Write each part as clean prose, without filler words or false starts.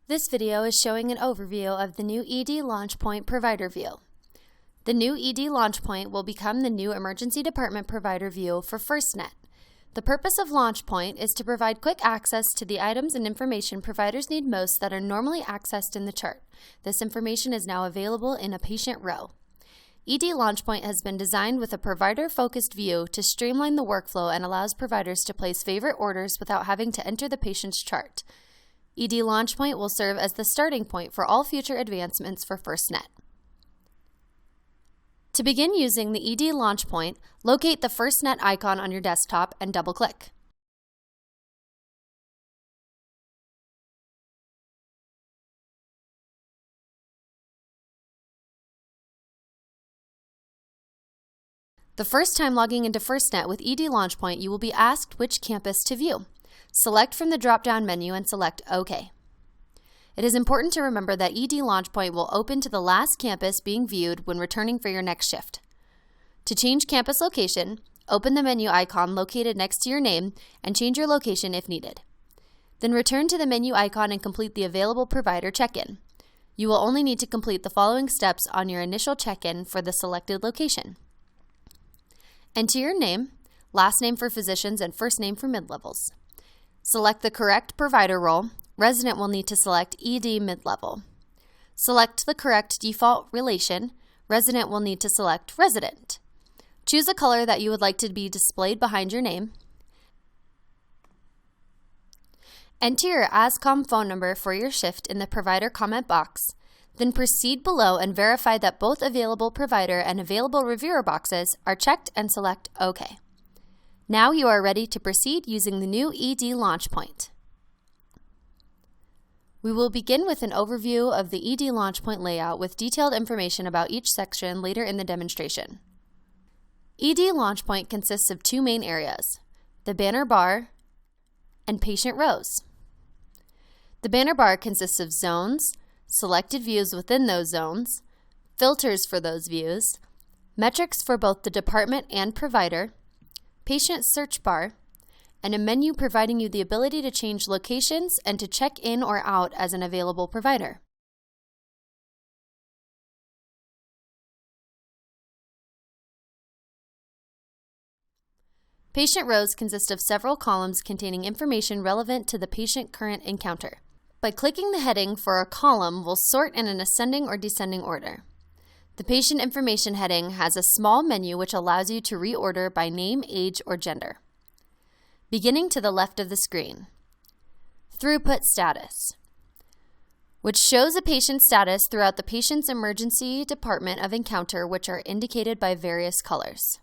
This video is showing an overview of the new ED LaunchPoint Provider View. The new ED LaunchPoint will become the new Emergency Department Provider View for FirstNet. The purpose of LaunchPoint is to provide quick access to the items and information providers need most that are normally accessed in the chart. This information is now available in a patient row. ED LaunchPoint has been designed with a provider-focused view to streamline the workflow and allows providers to place favorite orders without having to enter the patient's chart. ED LaunchPoint will serve as the starting point for all future advancements for FirstNet. To begin using the ED LaunchPoint, locate the FirstNet icon on your desktop and double-click. The first time logging into FirstNet with ED LaunchPoint, you will be asked which campus to view. Select from the drop-down menu and select OK. It is important to remember that ED LaunchPoint will open to the last campus being viewed when returning for your next shift. To change campus location, open the menu icon located next to your name and change your location if needed. Then return to the menu icon and complete the available provider check-in. You will only need to complete the following steps on your initial check-in for the selected location. Enter your name, last name for physicians, and first name for mid-levels. Select the correct provider role. Resident will need to select ED mid-level. Select the correct default relation. Resident will need to select resident. Choose a color that you would like to be displayed behind your name. Enter your ASCOM phone number for your shift in the provider comment box. Then proceed below and verify that both available provider and available reviewer boxes are checked and select OK. Now you are ready to proceed using the new ED LaunchPoint. We will begin with an overview of the ED LaunchPoint layout with detailed information about each section later in the demonstration. ED LaunchPoint consists of two main areas, the banner bar and patient rows. The banner bar consists of zones, selected views within those zones, filters for those views, metrics for both the department and provider, patient search bar, and a menu providing you the ability to change locations and to check in or out as an available provider. Patient rows consist of several columns containing information relevant to the patient current encounter. By clicking the heading for a column, we'll sort in an ascending or descending order. The patient information heading has a small menu which allows you to reorder by name, age, or gender. Beginning to the left of the screen, throughput status, which shows a patient's status throughout the patient's emergency department of encounter, which are indicated by various colors.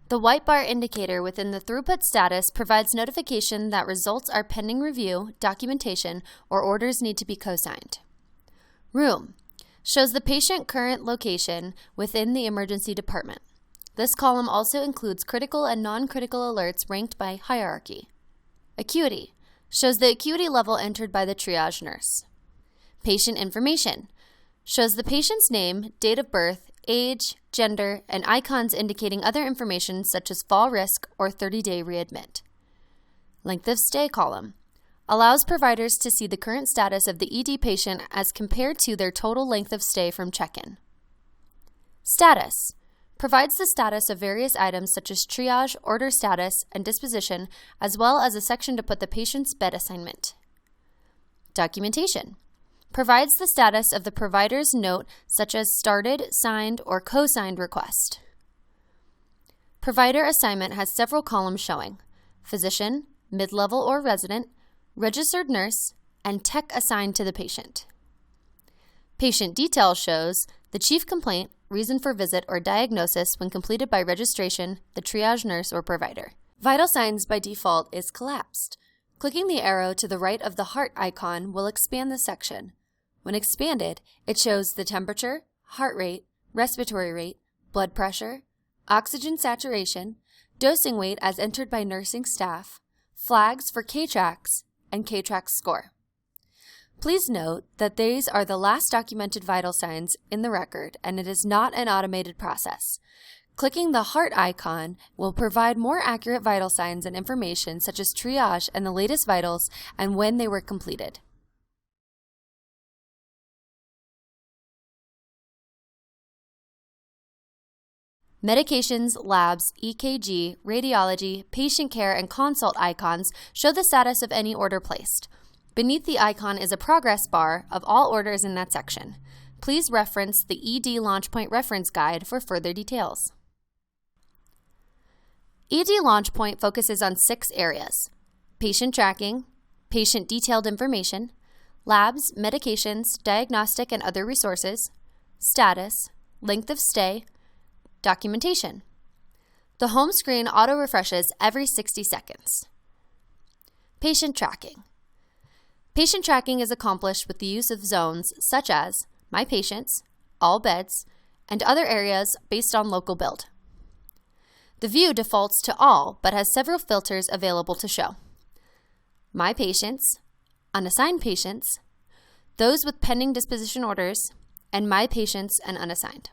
The white bar indicator within the throughput status provides notification that results are pending review, documentation, or orders need to be co-signed. Room shows the patient current location within the emergency department. This column also includes critical and non-critical alerts ranked by hierarchy. Acuity shows the acuity level entered by the triage nurse. Patient information shows the patient's name, date of birth, age, gender, and icons indicating other information such as fall risk or 30-day readmit. Length of stay column allows providers to see the current status of the ED patient as compared to their total length of stay from check-in. Status provides the status of various items such as triage, order status, and disposition, as well as a section to put the patient's bed assignment. Documentation provides the status of the provider's note such as started, signed, or co-signed request. Provider assignment has several columns showing physician, mid-level or resident, registered nurse, and tech assigned to the patient. Patient detail shows the chief complaint, reason for visit, or diagnosis when completed by registration, the triage nurse or provider. Vital signs by default is collapsed. Clicking the arrow to the right of the heart icon will expand the section. When expanded, it shows the temperature, heart rate, respiratory rate, blood pressure, oxygen saturation, dosing weight as entered by nursing staff, flags for K-TRACS, and K-TRACS score. Please note that these are the last documented vital signs in the record, and it is not an automated process. Clicking the heart icon will provide more accurate vital signs and information such as triage and the latest vitals and when they were completed. Medications, labs, EKG, radiology, patient care, and consult icons show the status of any order placed. Beneath the icon is a progress bar of all orders in that section. Please reference the ED LaunchPoint reference guide for further details. ED LaunchPoint focuses on 6 areas: patient tracking, patient detailed information, labs, medications, diagnostic and other resources, status, length of stay, documentation. The home screen auto-refreshes every 60 seconds. Patient tracking. Patient tracking is accomplished with the use of zones such as My Patients, All Beds, and other areas based on local build. The view defaults to All but has several filters available to show: My Patients, Unassigned Patients, Those with Pending Disposition Orders, and My Patients and Unassigned.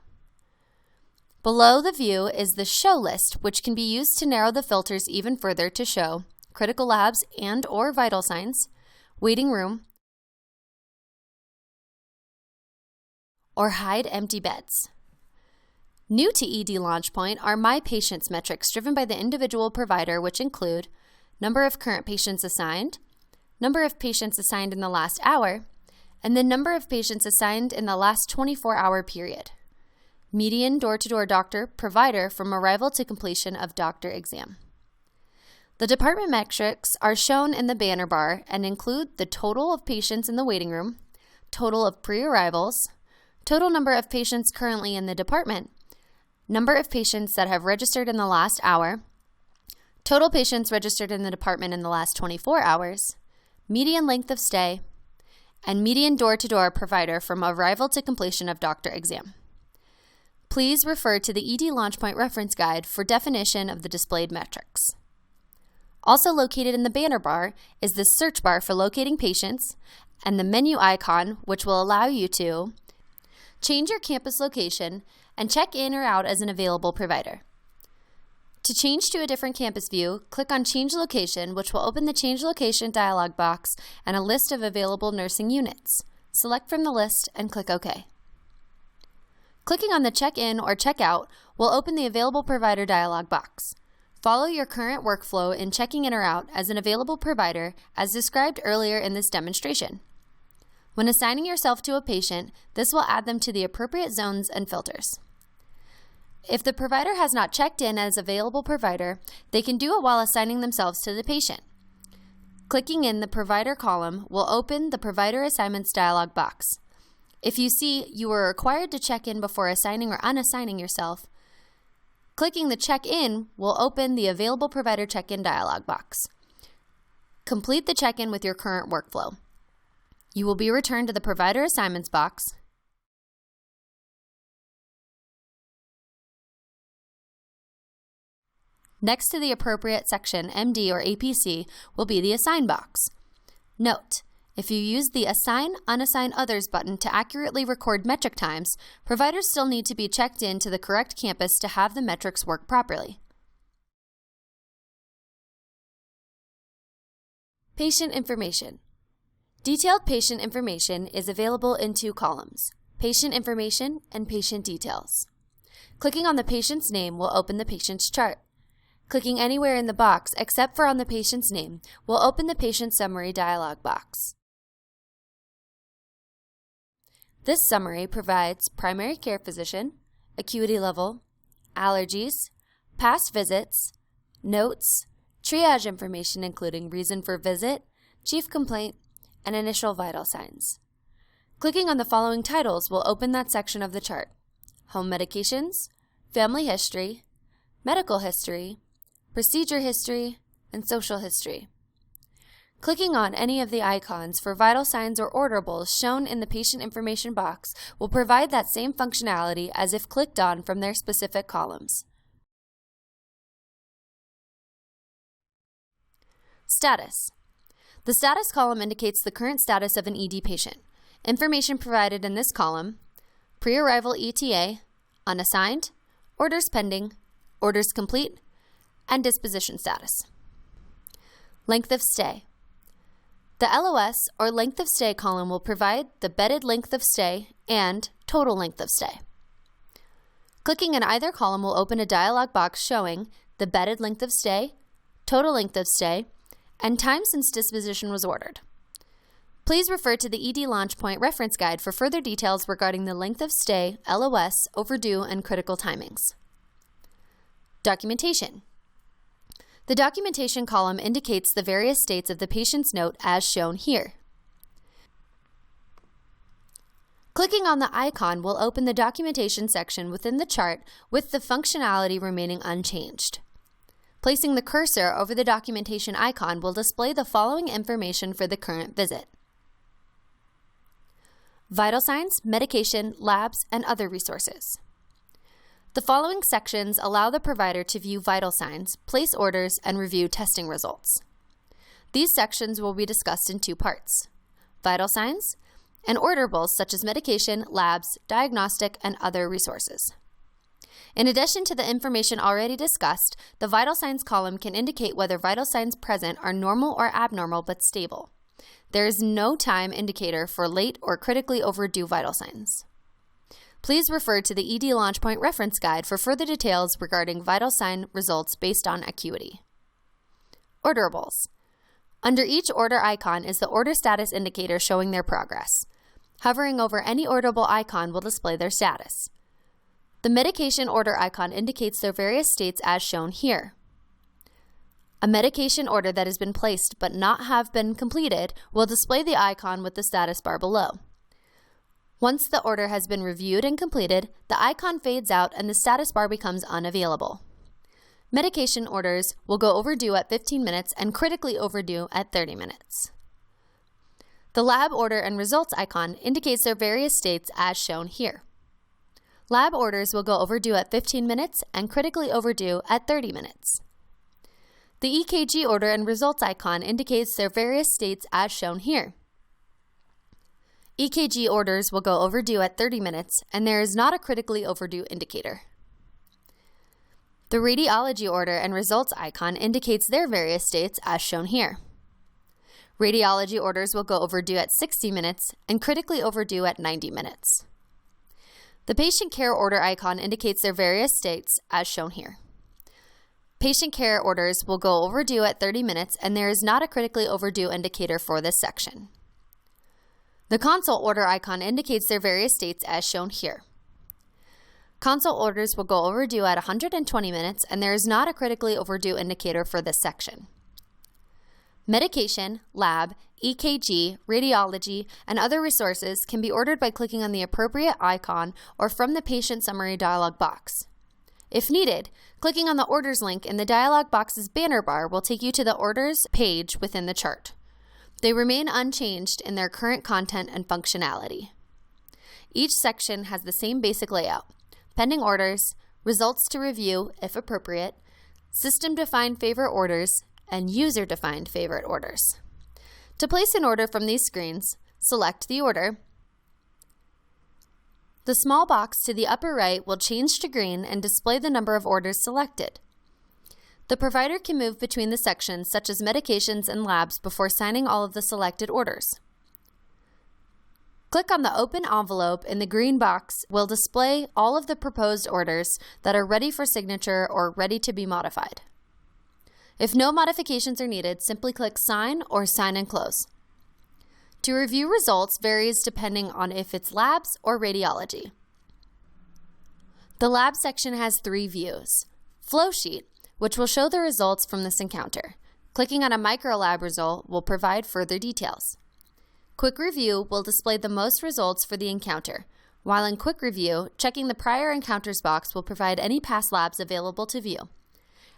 Below the view is the Show list, which can be used to narrow the filters even further to show critical labs and/or vital signs, waiting room, or hide empty beds. New to ED LaunchPoint are My Patients metrics driven by the individual provider, which include number of current patients assigned, number of patients assigned in the last hour, and the number of patients assigned in the last 24-hour period. Median door-to-door doctor provider from arrival to completion of doctor exam. The department metrics are shown in the banner bar and include the total of patients in the waiting room, total of pre-arrivals, total number of patients currently in the department, number of patients that have registered in the last hour, total patients registered in the department in the last 24 hours, median length of stay, and median door-to-door provider from arrival to completion of doctor exam. Please refer to the ED LaunchPoint reference guide for definition of the displayed metrics. Also located in the banner bar is the search bar for locating patients and the menu icon, which will allow you to change your campus location and check in or out as an available provider. To change to a different campus view, click on Change Location, which will open the Change Location dialog box and a list of available nursing units. Select from the list and click OK. Clicking on the Check-in or Check-out will open the Available Provider dialog box. Follow your current workflow in checking in or out as an available provider as described earlier in this demonstration. When assigning yourself to a patient, this will add them to the appropriate zones and filters. If the provider has not checked in as available provider, they can do it while assigning themselves to the patient. Clicking in the Provider column will open the Provider Assignments dialog box. If you see you were required to check in before assigning or unassigning yourself, clicking the Check In will open the Available Provider Check-in dialog box. Complete the check-in with your current workflow. You will be returned to the Provider Assignments box. Next to the appropriate section, MD or APC, will be the Assign box. Note: if you use the Assign, Unassign Others button to accurately record metric times, providers still need to be checked in to the correct campus to have the metrics work properly. Patient information. Detailed patient information is available in 2 columns: Patient Information and Patient Details. Clicking on the patient's name will open the patient's chart. Clicking anywhere in the box except for on the patient's name will open the Patient Summary dialog box. This summary provides primary care physician, acuity level, allergies, past visits, notes, triage information including reason for visit, chief complaint, and initial vital signs. Clicking on the following titles will open that section of the chart: home medications, family history, medical history, procedure history, and social history. Clicking on any of the icons for vital signs or orderables shown in the patient information box will provide that same functionality as if clicked on from their specific columns. Status. The status column indicates the current status of an ED patient. Information provided in this column: pre-arrival ETA, unassigned, orders pending, orders complete, and disposition status. Length of stay. The LOS or length of stay column will provide the bedded length of stay and total length of stay. Clicking in either column will open a dialog box showing the bedded length of stay, total length of stay, and time since disposition was ordered. Please refer to the ED LaunchPoint reference guide for further details regarding the length of stay, LOS, overdue, and critical timings. Documentation. The documentation column indicates the various states of the patient's note as shown here. Clicking on the icon will open the documentation section within the chart with the functionality remaining unchanged. Placing the cursor over the documentation icon will display the following information for the current visit: vital signs, medication, labs, and other resources. The following sections allow the provider to view vital signs, place orders, and review testing results. These sections will be discussed in two parts: vital signs and orderables such as medication, labs, diagnostic, and other resources. In addition to the information already discussed, the vital signs column can indicate whether vital signs present are normal or abnormal but stable. There is no time indicator for late or critically overdue vital signs. Please refer to the ED LaunchPoint reference guide for further details regarding vital sign results based on acuity. Orderables. Under each order icon is the order status indicator showing their progress. Hovering over any orderable icon will display their status. The medication order icon indicates their various states as shown here. A medication order that has been placed but not have been completed will display the icon with the status bar below. Once the order has been reviewed and completed, the icon fades out and the status bar becomes unavailable. Medication orders will go overdue at 15 minutes and critically overdue at 30 minutes. The lab order and results icon indicates their various states as shown here. Lab orders will go overdue at 15 minutes and critically overdue at 30 minutes. The EKG order and results icon indicates their various states as shown here. EKG orders will go overdue at 30 minutes, and there is not a critically overdue indicator. The radiology order and results icon indicates their various states as shown here. Radiology orders will go overdue at 60 minutes and critically overdue at 90 minutes. The patient care order icon indicates their various states as shown here. Patient care orders will go overdue at 30 minutes, and there is not a critically overdue indicator for this section. The consult order icon indicates their various states as shown here. Consult orders will go overdue at 120 minutes, and there is not a critically overdue indicator for this section. Medication, lab, EKG, radiology, and other resources can be ordered by clicking on the appropriate icon or from the patient summary dialog box. If needed, clicking on the orders link in the dialog box's banner bar will take you to the orders page within the chart. They remain unchanged in their current content and functionality. Each section has the same basic layout: pending orders, results to review if appropriate, system-defined favorite orders, and user-defined favorite orders. To place an order from these screens, select the order. The small box to the upper right will change to green and display the number of orders selected. The provider can move between the sections such as medications and labs before signing all of the selected orders. Click on the open envelope in the green box will display all of the proposed orders that are ready for signature or ready to be modified. If no modifications are needed, simply click Sign or Sign and Close. To review results varies depending on if it's labs or radiology. The lab section has three views: Flow Sheet, which will show the results from this encounter. Clicking on a microlab result will provide further details. Quick Review will display the most results for the encounter, while in Quick Review, checking the prior encounters box will provide any past labs available to view.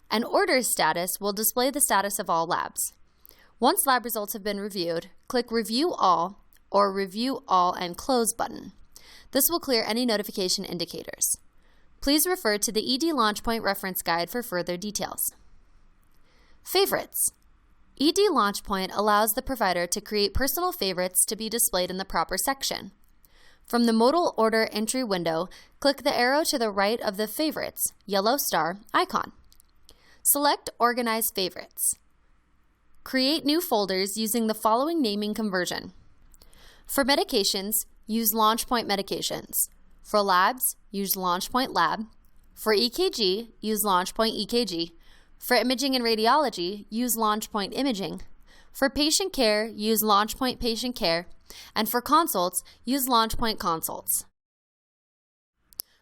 An Orders Status will display the status of all labs. Once lab results have been reviewed, click Review All or Review All and Close button. This will clear any notification indicators. Please refer to the ED LaunchPoint reference guide for further details. Favorites. ED LaunchPoint allows the provider to create personal favorites to be displayed in the proper section. From the modal order entry window, click the arrow to the right of the Favorites, yellow star, icon. Select Organize Favorites. Create new folders using the following naming conversion. For medications, use LaunchPoint Medications. For labs, use LaunchPoint Lab. For EKG, use LaunchPoint EKG. For imaging and radiology, use LaunchPoint Imaging. For patient care, use LaunchPoint Patient Care. And for consults, use LaunchPoint Consults.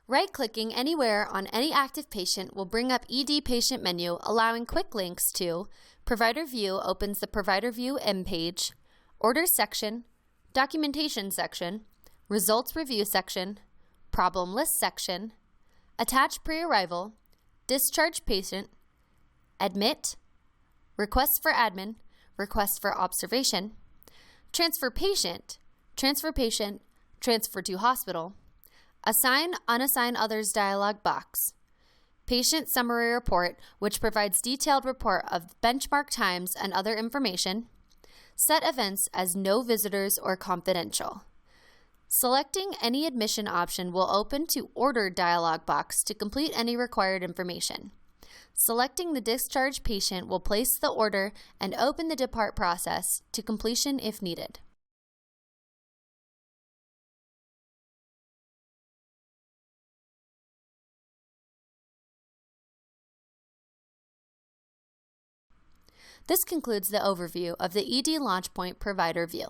Right-clicking anywhere on any active patient will bring up ED Patient menu, allowing quick links to Provider View opens the Provider View M page, Orders section, Documentation section, Results Review section, Problem List section, Attach Pre-Arrival, Discharge Patient, Admit, Request for Admin, Request for Observation, Transfer Patient, Transfer Patient, Transfer to Hospital, Assign Unassign Others dialog box, Patient Summary Report, which provides detailed report of benchmark times and other information, set events as no visitors or confidential. Selecting any admission option will open to Order dialog box to complete any required information. Selecting the discharged patient will place the order and open the depart process to completion if needed. This concludes the overview of the ED LaunchPoint Provider View.